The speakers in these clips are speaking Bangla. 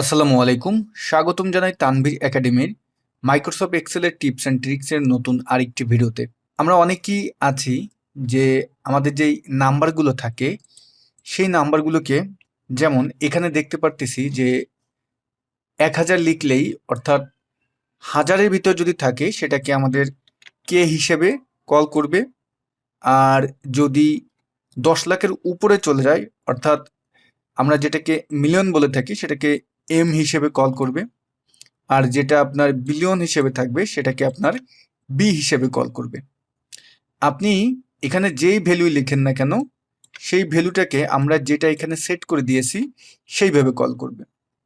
আসসালামু আলাইকুম। স্বাগতম জানাই তানভীর একাডেমির মাইক্রোসফট এক্সেলের টিপস অ্যান্ড ট্রিক্সের নতুন আরেকটি ভিডিওতে। আমরা অনেকেই আছি যে আমাদের যেই নাম্বারগুলো থাকে সেই নাম্বারগুলোকে, যেমন এখানে দেখতে পারতেছি যে 1000 লিখলেই অর্থাৎ হাজারের ভিতর যদি থাকে সেটাকে আমাদের কে হিসেবে কল করবে, আর যদি 10 লাখের উপরে চলে যায় অর্থাৎ আমরা যেটাকে মিলিয়ন বলে থাকি সেটাকে এম হিসেবে কল করবে, আর যেটা আপনার বিলিয়ন হিসেবে থাকবে সেটাকে আপনার বি হিসেবে কল করবে। আপনি এখানে যেই ভ্যালু লিখেন না কেন সেই ভ্যালুটাকে আমরা যেটা এখানে সেট করে দিয়েছি সেইভাবে কল করবে।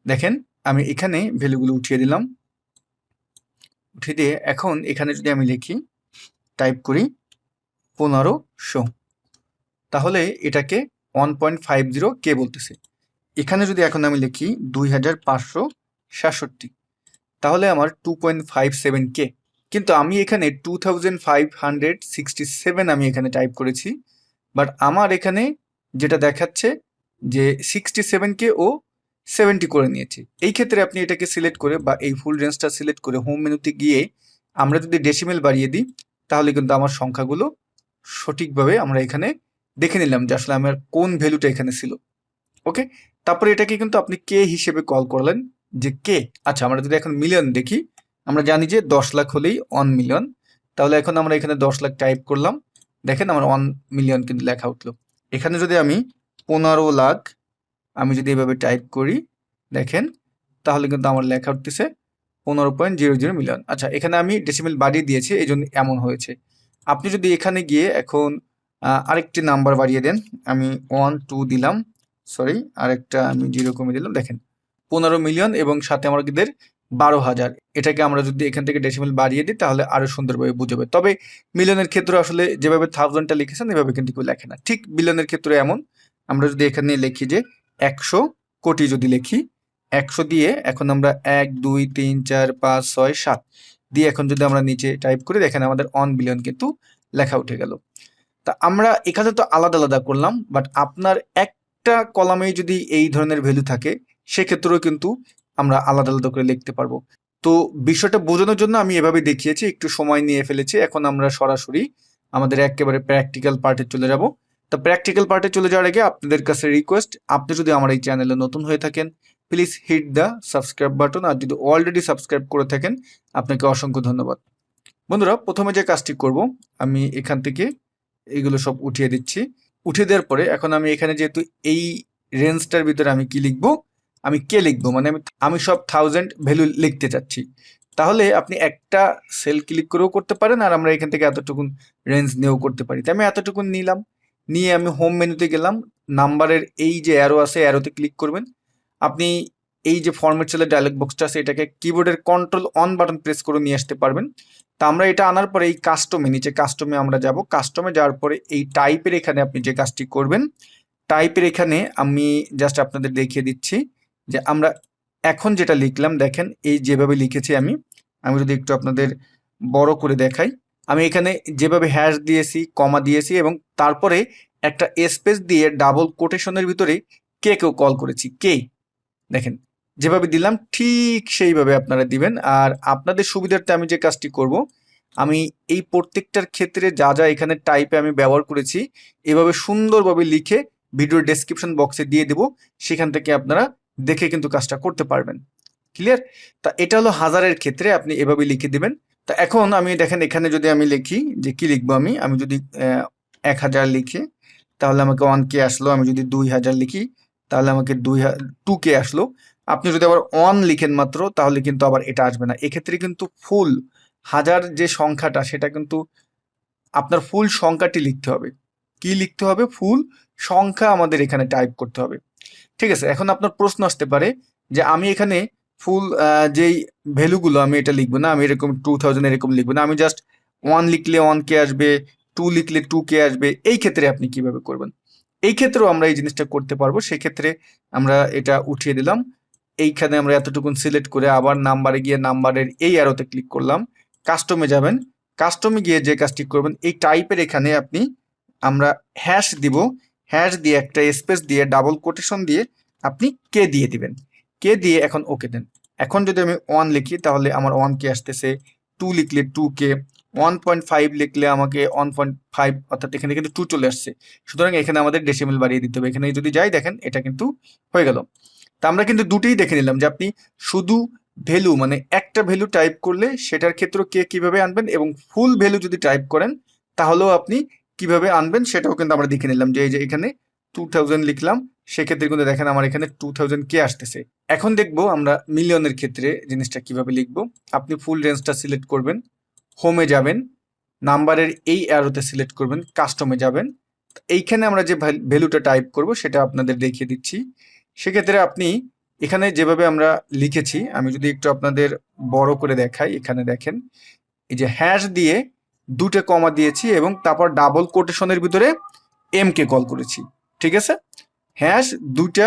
দেখেন আমি এখানে ভ্যালুগুলো উঠিয়ে দিলাম, উঠিয়ে দিয়ে এখন এখানে যদি আমি লিখি, টাইপ করি 1500, তাহলে এটাকে 1.50 কে বলতেছে। এখানে যদি এখন আমি লিখি 2567, তাহলে আমার 2.57 কে। কিন্তু আমি এখানে 2567 আমি এখানে টাইপ করেছি, বাট আমার এখানে যেটা দেখাচ্ছে যে 67 কে ও 70 করে নিয়েছে। এই ক্ষেত্রে আপনি এটাকে সিলেক্ট করে বা এই ফুল রেঞ্জটা সিলেক্ট করে হোম মেনুতে গিয়ে আমরা যদি ডেসিমেল বাড়িয়ে দিই তাহলে কিন্তু আমার সংখ্যাগুলো সঠিকভাবে আমরা এখানে দেখে নিলাম যে আসলে আমার কোন ভ্যালুটা এখানে ছিল। ওকে, তারপরে এটাকে কিন্তু আপনি কে হিসেবে কল করলেন যে কে। আচ্ছা, আমরা যদি এখন মিলিয়ন দেখি, আমরা জানি যে 10 লাখ হলেই 1 মিলিয়ন। তাহলে এখন আমরা এখানে 10 লাখ টাইপ করলাম, দেখেন আমার 1 মিলিয়ন কিন্তু লেখা উঠলো। এখানে যদি আমি 15 লাখ আমি যদি এভাবে টাইপ করি, দেখেন তাহলে কিন্তু আমার লেখা উঠতেছে 15.00 মিলিয়ন। আচ্ছা, এখানে আমি ডেসিমেল বাড়িয়ে দিয়েছি এই জন্য এমন হয়েছে। আপনি যদি এখানে গিয়ে এখন আরেকটি নাম্বার বাড়িয়ে দেন, আমি 1 2 দিলাম, সরি আরেকটা আমি 0 কমে দিলাম, দেখেন 15 মিলিয়ন এবং সাথে আমাদের 12,000। এটাকে আমরা যদি এখান থেকে ডেসিমেল বাড়িয়ে দিই তাহলে আরো সুন্দরভাবে বুঝাবে। তবে মিলিয়নের ক্ষেত্রে আসলে যেভাবে থাউজেন্ডটা লিখেছেন এভাবে কিন্তু কেউ লেখে না। ঠিক বিলিয়নের ক্ষেত্রে এমন, আমরা যদি এখানে লিখি যে 100 কোটি যদি লিখি, 100 দিয়ে এখন আমরা 1 2 3 4 5 6 7 দিয়ে এখন যদি আমরা নিচে টাইপ করি, দেখেন আমাদের 1 বিলিয়ন কিন্তু লেখা উঠে গেল। তা আমরা এখানে তো আলাদা আলাদা করলাম, বাট আপনার একটা কলামে যদি এই ধরনের ভ্যালু থাকে সেক্ষেত্রেও কিন্তু আমরা আলাদা আলাদা করে লিখতে পারবো। তো বিষয়টা বোঝানোর জন্য আমি এভাবে দেখিয়েছি, একটু সময় নিয়ে ফেলেছি। এখন আমরা সরাসরি আমাদের একেবারে প্র্যাকটিক্যাল পার্টে চলে যাব। তো প্র্যাকটিক্যাল পার্টে চলে যাওয়ার আগে আপনাদের কাছে রিকোয়েস্ট, আপনি যদি আমার এই চ্যানেলে নতুন হয়ে থাকেন please hit the subscribe button, আর যদি অলরেডি সাবস্ক্রাইব করে থাকেন আপনাকে অসংখ্য ধন্যবাদ। বন্ধুরা, প্রথমে যে কাজটি করব, আমি এখান থেকে এইগুলো সব উঠিয়ে দিচ্ছি। উঠিয়ে দেওয়ার পরে এখন আমি এখানে যেহেতু এই রেঞ্জটার ভিতরে আমি কি লিখবো, আমি কে লিখবো, মানে আমি সব 1000 ভ্যালু লিখতে চাচ্ছি। তাহলে আপনি একটা সেল ক্লিক করেও করতে পারেন, আর আমরা এখান থেকে এতটুকুন রেঞ্জ নিয়েও করতে পারি। তো আমি এতটুকুন নিলাম, নিয়ে আমি হোম মেনুতে গেলাম, নাম্বারের এই যে অ্যারো আছে অ্যারোতে ক্লিক করবেন। আপনি এই যে ফরম্যাট সেলের ডায়লগ বক্সটা আছে এটাকে কিবোর্ডের কন্ট্রোল অন বাটন প্রেস করে নিয়ে আসতে পারবেন। তা আমরা এটা আনার পরে এই কাস্টমে, নিচে কাস্টমে আমরা যাব। কাস্টমে যাওয়ার পরে এই টাইপের এখানে আপনি যে কাজটি করবেন, টাইপের এখানে আমি জাস্ট আপনাদের দেখিয়ে দিচ্ছি যে আমরা এখন যেটা লিখলাম, দেখেন এই যেভাবে লিখেছি আমি আমি যদি একটু আপনাদের বড় করে দেখাই, আমি এখানে যেভাবে হ্যাশ দিয়েছি, কমা দিয়েছি এবং তারপরে একটা স্পেস দিয়ে ডাবল কোটেশনের ভিতরে কে কেউ কল করেছি, কে, দেখেন যেভাবে দিলাম ঠিক সেইভাবে আপনারা দিবেন। আর আপনাদের সুবিধার্থে আমি যে কাজটি করব, আমি এই প্রত্যেকটার ক্ষেত্রে যা যা এখানে টাইপে আমি ব্যবহার করেছি এভাবে সুন্দরভাবে লিখে ভিডিওর ডেসক্রিপশন বক্সে দিয়ে দেব, সেখান থেকে আপনারা দেখে কিন্তু কাজটা করতে পারবেন। ক্লিয়ার? তা এটা হলো হাজারের ক্ষেত্রে আপনি এভাবে লিখে দিবেন। তা এখন আমি দেখেন এখানে যদি আমি লিখি যে কি লিখবো, আমি যদি 1000 লিখি তাহলে আমাকে 1K আসলো। আমি যদি 2000 লিখি তাহলে আমাকে 2K আসলো। আপনি যদি আবার 1 লিখেন মাত্র তাহলে কিন্তু আবার এটা আসবে না। এক্ষেত্রে কিন্তু ফুল হাজার যে সংখ্যাটা সেটা কিন্তু আপনার ফুল সংখ্যাটি লিখতে হবে। কি লিখতে হবে? ফুল সংখ্যা আমাদের এখানে টাইপ করতে হবে। ঠিক আছে, এখন আপনার প্রশ্ন আসতে পারে যে আমি এখানে ফুল যেই ভ্যালুগুলো আমি এটা লিখবো না, আমি এরকম 2000 এরকম লিখবো না, আমি জাস্ট 1 লিখলে 1K আসবে, 2 লিখলে 2K আসবে। এই ক্ষেত্রে আপনি কিভাবে করবেন? এই ক্ষেত্রেও আমরা এই জিনিসটা করতে পারবো। সেক্ষেত্রে আমরা এটা উঠিয়ে দিলাম, এইখানে আমরা এতটুকুন সিলেক্ট করে আবার নাম্বারে গিয়ে নাম্বারের এই অ্যারোতে ক্লিক করলাম, কাস্টমে যাবেন, কাস্টমে গিয়ে যে কাজটি করবেন এই টাইপের এখানে আপনি আমরা হ্যাশ দিব, হ্যাশ দিয়ে একটা স্পেস দিয়ে ডাবল কোটেশন দিয়ে আপনি কে দিয়ে দিবেন। কে দিয়ে এখন ওকে দেন। এখন যদি আমি 1 লিখি তাহলে আমার 1 কে আসতেছে, 2 লিখলে 2 কে, 1.5 লিখলে আমাকে 1.5, অর্থাৎ এখানে কিন্তু 2 চলে আসছে। সুতরাং এখানে আমাদের ডেসিমেল বাড়িয়ে দিতে হবে। এখানে যদি যাই দেখেন এটা কিন্তু হয়ে গেল। তা আমরা কিন্তু দুটোই দেখে নিলাম যে আপনি শুধু ভ্যালু মানে একটা ভ্যালু টাইপ করলে সেটার ক্ষেত্রে কে কিভাবে আনবেন, এবং ফুল ভ্যালু যদি টাইপ করেন তাহলেও আপনি কিভাবে আনবেন সেটাও কিন্তু আমরা দেখে নিলাম। যে এই যে এখানে 2000 লিখলাম, সেক্ষেত্রে কিন্তু দেখেন আমার এখানে 2000 কে আসতেছে। এখন দেখবো আমরা মিলিয়নের ক্ষেত্রে জিনিসটা কিভাবে লিখবো। আপনি ফুল রেঞ্জটা সিলেক্ট করবেন, হোমে যাবেন, নাম্বারের এই অ্যারোতে সিলেক্ট করবেন, কাস্টমে যাবেন। এইখানে আমরা যে ভ্যালুটা টাইপ করব সেটা আপনাদের দেখিয়ে দিচ্ছি। সেক্ষেত্রে আপনি এখানে যেভাবে আমরা লিখেছি, আমি যদি একটু আপনাদের বড় করে দেখাই, এখানে দেখেন এই যে হ্যাশ দিয়ে দুটো কমা দিয়েছি এবং তারপর ডাবল কোটেশনের ভিতরে এম কে কল করেছি। ঠিক আছে, হ্যাশ দুইটা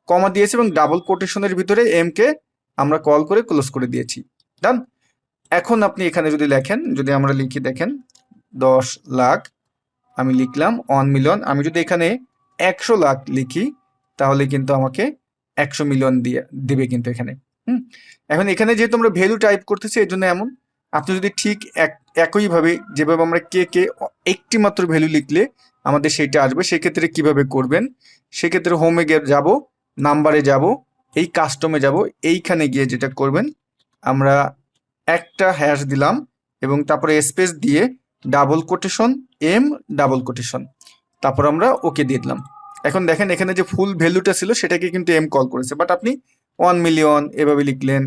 কমা দিয়েছি এবং ডাবল কোটেশনের ভিতরে এম কে আমরা কল করে ক্লোজ করে দিয়েছি। ডান। এখন আপনি এখানে যদি লেখেন, যদি আমরা লিখি দেখেন 10 লাখ, আমি লিখলাম 1 মিলিয়ন। আমি যদি এখানে 100 লাখ লিখি তাহলে কিন্তু আমাকে 100 মিলিয়ন দিয়ে দিবে কিন্তু এখানে। এখন এখানে যেহেতু আমরা ভ্যালু টাইপ করতেছি এর জন্য এমন। আপনি যদি ঠিক একইভাবে যেভাবে আমরা কে কে একটি মাত্র ভ্যালু লিখলে আমাদের সেইটা আসবে, সেক্ষেত্রে কিভাবে করবেন, সেক্ষেত্রে হোমে যাব, নাম্বারে যাব, এই কাস্টমে যাব, এইখানে গিয়ে যেটা করবেন আমরা একটা হ্যাশ দিলাম এবং তারপরে স্পেস দিয়ে double quotation M double quotation, তারপর আমরা ওকে দিয়ে দিলাম। এখন দেখেন এখানে যে ফুল ভ্যালুটা ছিল সেটাকে কিন্তু এম কল করেছে, বাট আপনি 1 মিলিয়ন এভাবে লিখলেন,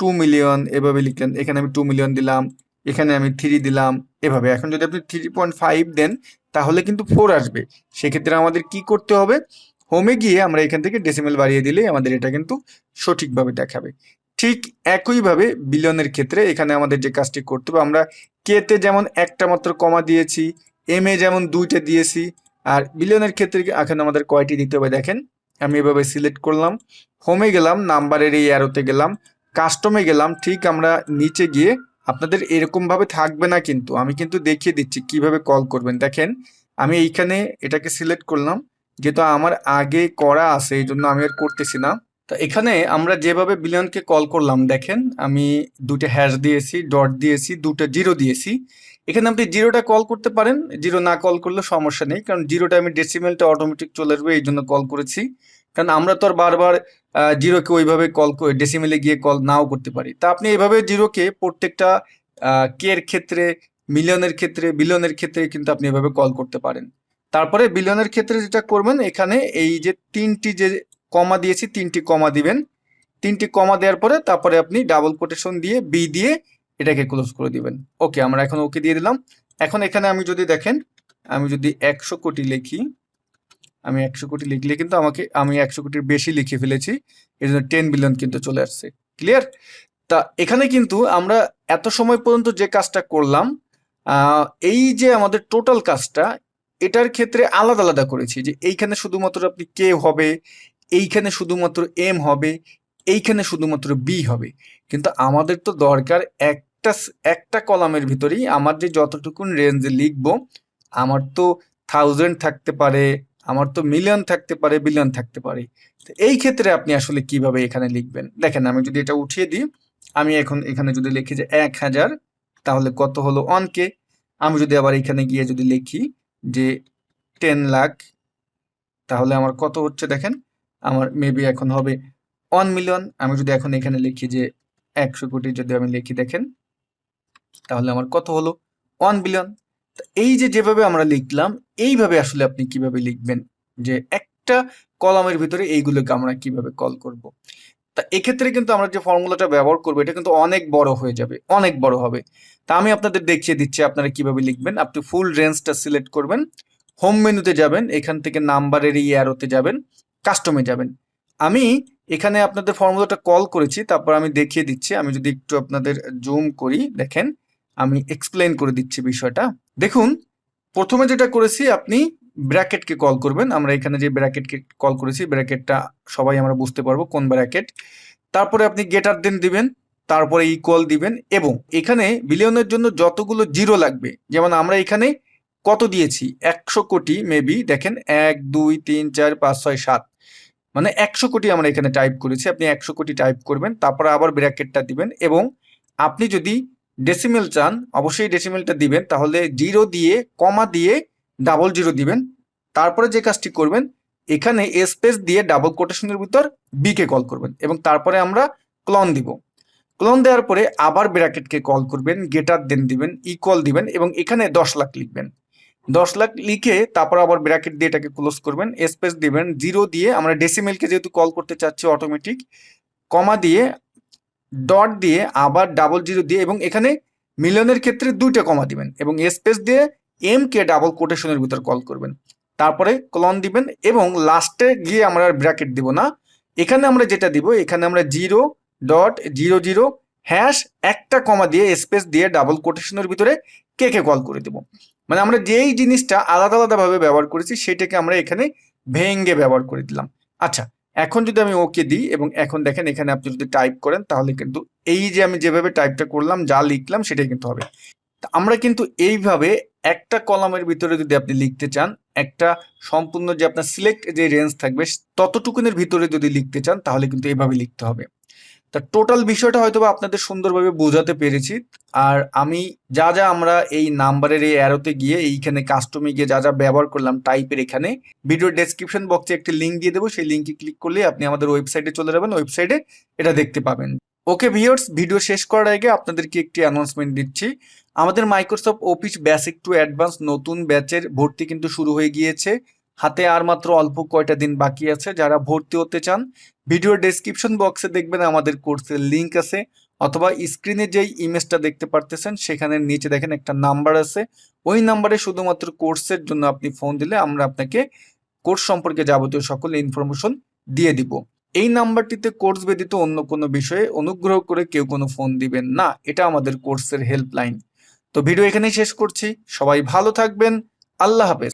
2 মিলিয়ন এভাবে লিখলেন, এখানে আমি 2 মিলিয়ন দিলাম, এখানে আমি 3 দিলাম এভাবে। এখন যদি আপনি 3.5 দেন তাহলে কিন্তু 4 আসবে। সেক্ষেত্রে আমাদের কি করতে হবে, হোমে গিয়ে আমরা এখান থেকে ডেসিমেল বাড়িয়ে দিলেই আমাদের এটা কিন্তু সঠিকভাবে দেখাবে। ঠিক একইভাবে বিলিয়নের ক্ষেত্রে এখানে আমাদের যে কাজটি করতে হবে, আমরা কেতে যেমন একটা মাত্র কমা দিয়েছি, এম এ যেমন দুইটা দিয়েছি, আর বিলিয়নের ক্ষেত্রে এখন আমাদের কয়টি দিতে হবে দেখেন। আমি এভাবে সিলেক্ট করলাম, হোমে গেলাম, নাম্বারের এই অ্যারোতে গেলাম, কাস্টমে গেলাম, ঠিক আমরা নিচে গিয়ে আপনাদের এরকমভাবে থাকবে না, কিন্তু আমি কিন্তু দেখিয়ে দিচ্ছি কিভাবে কল করবেন। দেখেন আমি এইখানে এটাকে সিলেক্ট করলাম, যেহেতু আমার আগে করা আছে এই জন্য আমি আর করতেছি না। তো এখানে আমরা যেভাবে বিলিয়নকে কল করলাম দেখেন, আমি দুটো হ্যাশ দিয়েছি, ডট দিয়েছি, দুটো জিরো দিয়েছি। এখানে আপনি জিরোটা কল করতে পারেন, জিরো না কল করলে সমস্যা নেই, কারণ জিরোটা আমি ডেসিমেলটা অটোমেটিক চলে আসবে এই জন্য কল করেছি। কারণ আমরা তো আর বারবার জিরোকে ওইভাবে কল করে ডেসিমেলে গিয়ে কল নাও করতে পারি। তা আপনি এইভাবে জিরোকে প্রত্যেকটা কের ক্ষেত্রে, মিলিয়নের ক্ষেত্রে, বিলিয়নের ক্ষেত্রে কিন্তু আপনি এভাবে কল করতে পারেন। তারপরে বিলিয়নের ক্ষেত্রে যেটা করবেন, এখানে এই যে তিনটি যে কমা দিয়েছি, তিনটি কমা দিবেন, তিনটি কমা দেওয়ার পরে তারপরে আপনি ডাবল কোটেশন দিয়ে বি দিয়ে এটাকে ক্লোজ করে দিবেন। ওকে, আমরা এখন ওকে দিয়ে দিলাম। এখন এখানে আমি যদি দেখেন, আমি যদি 100 কোটি লিখি, আমি 100 কোটি লিখলে কিন্তু আমি 100 কোটির বেশি লিখে ফেলেছি, এই জন্য 10 বিলিয়ন কিন্তু চলে আসছে। ক্লিয়ার? তা এখানে কিন্তু আমরা এত সময় পর্যন্ত যে কাজটা করলাম, এই যে আমাদের টোটাল কাজটা, এটার ক্ষেত্রে আলাদা আলাদা করেছি। যে এইখানে শুধুমাত্র আপনি কে হবে, এইখানে শুধুমাত্র এম হবে, এইখানে শুধুমাত্র বি হবে। কিন্তু আমাদের তো দরকার একটা কলামের ভিতরেই আমার যে যতটুকুন রেঞ্জে লিখবো, আমার তো 1000 থাকতে পারে, আমার তো মিলিয়ন থাকতে পারে, বিলিয়ন থাকতে পারে। তো এই ক্ষেত্রে আপনি আসলে কিভাবে এখানে লিখবেন দেখেন, আমি যদি এটা উঠিয়ে দিই, আমি এখন এখানে যদি লিখি যে 1000, তাহলে কত হলো 1K। আমি যদি আবার এখানে গিয়ে যদি লিখি যে 10 লাখ, তাহলে আমার কত হচ্ছে দেখেন, আমার মেবি এখন হবে 1 মিলিয়ন। আমি যদি এখন এখানে লিখি যে 100 কোটি, যদি আমি লিখি দেখেন, তাহলে আমার কত হলো 1 বিলিয়ন। এই যে যেভাবে আমরা লিখলাম, এইভাবে আসলে আপনি কিভাবে লিখবেন, যে একটা কলামের ভিতরে এইগুলোকে আমরা কিভাবে কল করব। তা এক্ষেত্রে কিন্তু আমরা যে ফর্মুলাটা ব্যবহার করবো এটা কিন্তু অনেক বড় হয়ে যাবে, অনেক বড় হবে। তা আমি আপনাদের দেখিয়ে দিচ্ছি আপনারা কিভাবে লিখবেন। আপনি ফুল রেঞ্জটা সিলেক্ট করবেন, হোম মেনুতে যাবেন, এখান থেকে নাম্বারের এই অ্যারোতে যাবেন, কাস্টমে যাবেন। আমি এখানে আপনাদের ফর্মুলাটা কল করেছি, তারপর আমি দেখিয়ে দিচ্ছি। আমি যদি একটু আপনাদের জুম করি দেখেন, আমি এক্সপ্লেন করে দিচ্ছি বিষয়টা। দেখুন, প্রথমে যেটা করেছি, আপনি ব্র্যাকেটকে কল করবেন। আমরা এখানে যে ব্র্যাকেটকে কল করেছি, ব্র্যাকেটটা সবাই আমরা বুঝতে পারবো কোন ব্র্যাকেট। তারপরে আপনি গ্রেটার দেন দিবেন, তারপরে ইকুয়াল দিবেন, এবং এখানে বিলিয়নের জন্য যতগুলো জিরো লাগবে, যেমন আমরা এখানে কত দিয়েছি 100 কোটি, মেবি দেখেন 1 2 3 4 5 6 7, মানে 100 কোটি আমরা এখানে টাইপ করেছি, আপনি 100 কোটি টাইপ করবেন, তারপরে আবার ব্র্যাকেটটা দিবেন, এবং আপনি যদি ডেসিমেল চান অবশ্যই ডেসিমেলটা দিবেন, তাহলে 0 দিয়ে কমা দিয়ে 00 দিবেন। তারপরে যে কাজটি করবেন, এখানে স্পেস দিয়ে ডাবল কোটেশনের ভিতর বিকে কল করবেন, এবং তারপরে আমরা ক্লন দিব। ক্লন দেওয়ার পরে আবার ব্র্যাকেটকে কল করবেন, গেটার দেন দিবেন, ইকুয়াল দিবেন, এবং এখানে 10 লাখ লিখবেন। 10 লাখ লিখে তারপর আবার ব্র্যাকেট দিয়ে এটাকে ক্লোজ করবেন, স্পেস দিবেন, 0 দিয়ে আমরা ডেসিমেলকে যেহেতু কল করতে চাচ্ছি অটোমেটিক, কমা দিয়ে ডট দিয়ে আবার 00 দিয়ে, এবং এখানে মিলিয়নের ক্ষেত্রে 2টা কমা দিবেন, এবং স্পেস দিয়ে এম কে ডাবল কোটেশনের ভিতর কল করবেন, তারপরে ক্লন দিবেন, এবং লাস্টে গিয়ে আমরা ব্র্যাকেট দিব না। এখানে আমরা যেটা দিব, এখানে আমরা 0.00 হ্যাশ একটা কমা দিয়ে স্পেস দিয়ে ডাবল কোটেশনের ভিতরে কে কল করে দেব। মানে আমরা যেই জিনিসটা আলাদা আলাদাভাবে ব্যবহার করেছি সেটাকে আমরা এখানে ভেঙ্গে ব্যবহার করে দিলাম। আচ্ছা, এখন যদি আমি ওকে দিই, এবং এখন দেখেন এখানে আপনি যদি টাইপ করেন তাহলে কিন্তু এই যে আমি যেভাবে টাইপটা করলাম, যা লিখলাম সেটাই কিন্তু হবে। আমরা কিন্তু এইভাবে একটা কলামের ভিতরে যদি আপনি লিখতে চান, একটা সম্পূর্ণ যে আপনার সিলেক্ট যে রেঞ্জ থাকবে ততটুকুনের ভিতরে যদি লিখতে চান, তাহলে কিন্তু এইভাবে লিখতে হবে। তা টোটাল বিষয়টা হয়তো আপনাদের সুন্দরভাবে বোঝাতে পেরেছি। আর আমি যা যা আমরা এই নাম্বারের এই অ্যারোতে গিয়ে এইখানে কাস্টমে গিয়ে যা যা ব্যবহার করলাম টাইপের, এখানে ভিডিও ডেসক্রিপশন বক্সে একটি লিঙ্ক দিয়ে দেবো, সেই লিঙ্কে ক্লিক করলে আপনি আমাদের ওয়েবসাইটে চলে যাবেন, ওয়েবসাইটে এটা দেখতে পাবেন। ওকে ভিউয়ার্স, ভিডিও শেষ করার আগে আপনাদেরকে একটি অ্যানাউন্সমেন্ট দিচ্ছি। আমাদের Microsoft office basic to advance নতুন ব্যাচের ভর্তি কিন্তু শুরু হয়ে গিয়েছে। হাতে আর মাত্র অল্প কয়টা দিন বাকি আছে। যারা ভর্তি হতে চান, ভিডিওর ডেসক্রিপশন বক্সে দেখবেন আমাদের কোর্সের লিঙ্ক আছে, অথবা স্ক্রিনে যেই ইমেজটা দেখতে পারতেছেন সেখানে নিচে দেখেন একটা নাম্বার আছে, ওই নাম্বারে শুধুমাত্র কোর্সের জন্য আপনি ফোন দিলে আমরা আপনাকে কোর্স সম্পর্কে যাবতীয় সকল ইনফরমেশন দিয়ে দিব। এই নাম্বারটিতে কোর্স ব্যতীত অন্য কোনো বিষয়ে অনুগ্রহ করে কেউ কোনো ফোন দিবেন না, এটা আমাদের কোর্সের হেল্পলাইন। তো ভিডিও এখানেই শেষ করছি, সবাই ভালো থাকবেন, আল্লাহ হাফেজ।